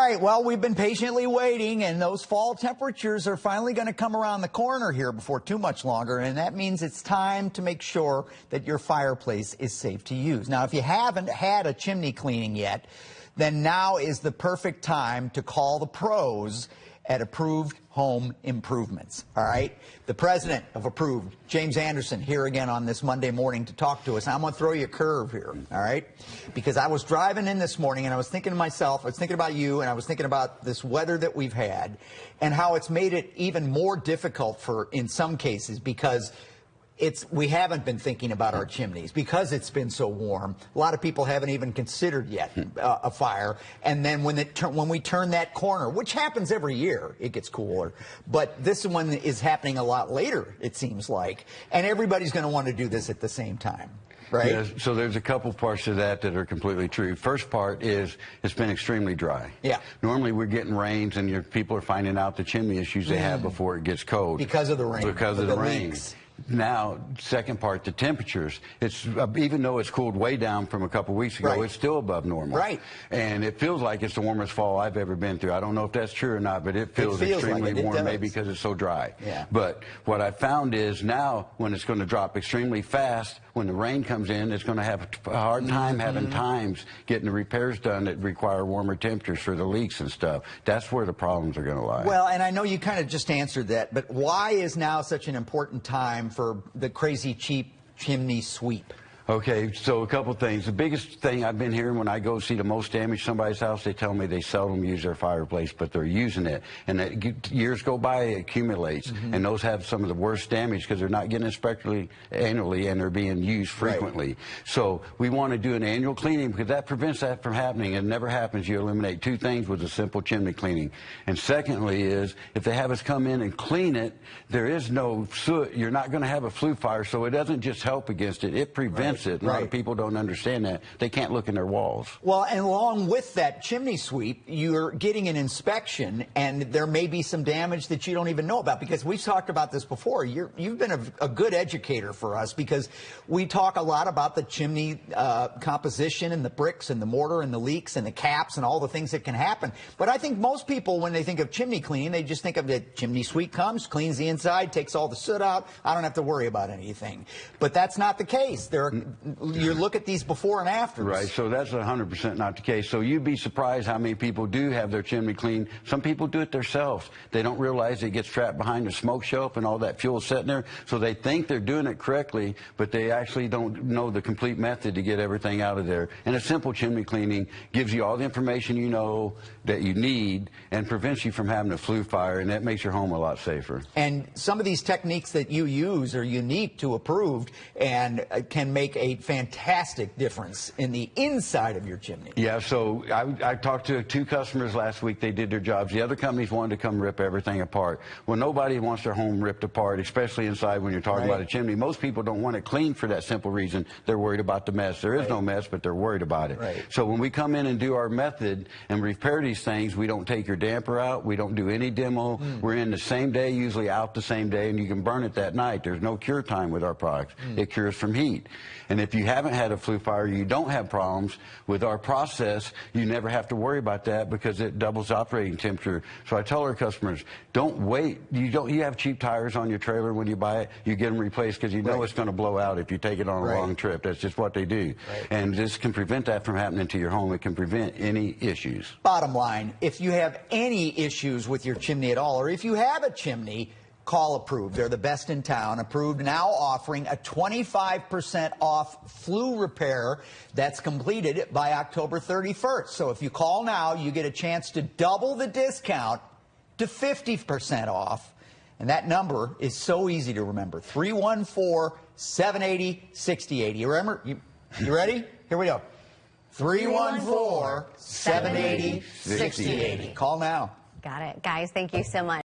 right, well, we've been patiently waiting, and those fall temperatures are finally going to come around the corner here before too much longer, and that means it's time to make sure that your fireplace is safe to use. Now, if you haven't had a chimney cleaning yet, then now is the perfect time to call the pros at Approved Home Improvements, all right? The president of Approved, James Anderson, here again on this Monday morning to talk to us. I'm going to throw you a curve here, all right? Because I was driving in this morning and I was thinking to myself, I was thinking about you, and I was thinking about this weather that we've had and how it's made it even more difficult in some cases, because we haven't been thinking about our chimneys because it's been so warm. A lot of people haven't even considered yet a fire. And then when we turn that corner, which happens every year, it gets cooler. But this one is happening a lot later, it seems like. And everybody's going to want to do this at the same time. Right? Yeah, so there's a couple parts to that are completely true. First part is it's been extremely dry. Yeah. Normally we're getting rains and people are finding out the chimney issues they have before it gets cold. Because of the rain. Because of the rain. Leaks. Now, second part, the temperatures. It's even though it's cooled way down from a couple weeks ago, it's still above normal. Right. And it feels like it's the warmest fall I've ever been through. I don't know if that's true or not, but it feels extremely like warm, maybe because it's so dry. Yeah. But what I found is now when it's going to drop extremely fast, when the rain comes in, it's going to have a hard time having times getting the repairs done that require warmer temperatures for the leaks and stuff. That's where the problems are going to lie. Well, and I know you kind of just answered that, but why is now such an important time for the crazy cheap chimney sweep? Okay, so a couple things. The biggest thing I've been hearing when I go see the most damage somebody's house, they tell me they seldom use their fireplace, but they're using it. And years go by, it accumulates. And those have some of the worst damage because they're not getting inspected annually and they're being used frequently. Right. So we want to do an annual cleaning because that prevents that from happening. It never happens. You eliminate two things with a simple chimney cleaning. And secondly is, if they have us come in and clean it, there is no soot. You're not going to have a flue fire, so it doesn't just help against it. It prevents it. A lot of people don't understand that. They can't look in their walls. Well, and along with that chimney sweep, you're getting an inspection, and there may be some damage that you don't even know about, because we've talked about this before. You've been a good educator for us, because we talk a lot about the chimney composition and the bricks and the mortar and the leaks and the caps and all the things that can happen. But I think most people, when they think of chimney cleaning, they just think of the chimney sweep comes, cleans the inside, takes all the soot out. I don't have to worry about anything. But that's not the case. You look at these before and afters. Right, so that's 100% not the case. So you'd be surprised how many people do have their chimney cleaned. Some people do it themselves. They don't realize it gets trapped behind the smoke shelf and all that fuel sitting there. So they think they're doing it correctly, but they actually don't know the complete method to get everything out of there. And a simple chimney cleaning gives you all the information you know that you need and prevents you from having a flue fire, and that makes your home a lot safer. And some of these techniques that you use are unique to Approved and can make a fantastic difference in the inside of your chimney. Yeah, so I talked to 2 customers last week. They did their jobs. The other companies wanted to come rip everything apart. Well, nobody wants their home ripped apart, especially inside when you're talking about a chimney. Most people don't want it cleaned for that simple reason. They're worried about the mess. There is no mess, but they're worried about it. So when we come in and do our method and repair these things, we don't take your damper out. We don't do any demo. We're in the same day, usually out the same day, and you can burn it that night. There's no cure time with our products. It cures from heat. And if you haven't had a flue fire, you don't have problems with our process, you never have to worry about that because it doubles operating temperature. So I tell our customers, don't wait. You have cheap tires on your trailer when you buy it. You get them replaced because you know it's going to blow out if you take it on a long trip. That's just what they do. And this can prevent that from happening to your home. It can prevent any issues. Bottom line, if you have any issues with your chimney at all, or if you have a chimney, call Approved. They're the best in town. Approved now offering a 25% off flue repair that's completed by October 31st. So if you call now, you get a chance to double the discount to 50% off. And that number is so easy to remember. 314-780-6080. Remember? You ready? Here we go. 314-780-6080. Call now. Got it. Guys, thank you so much.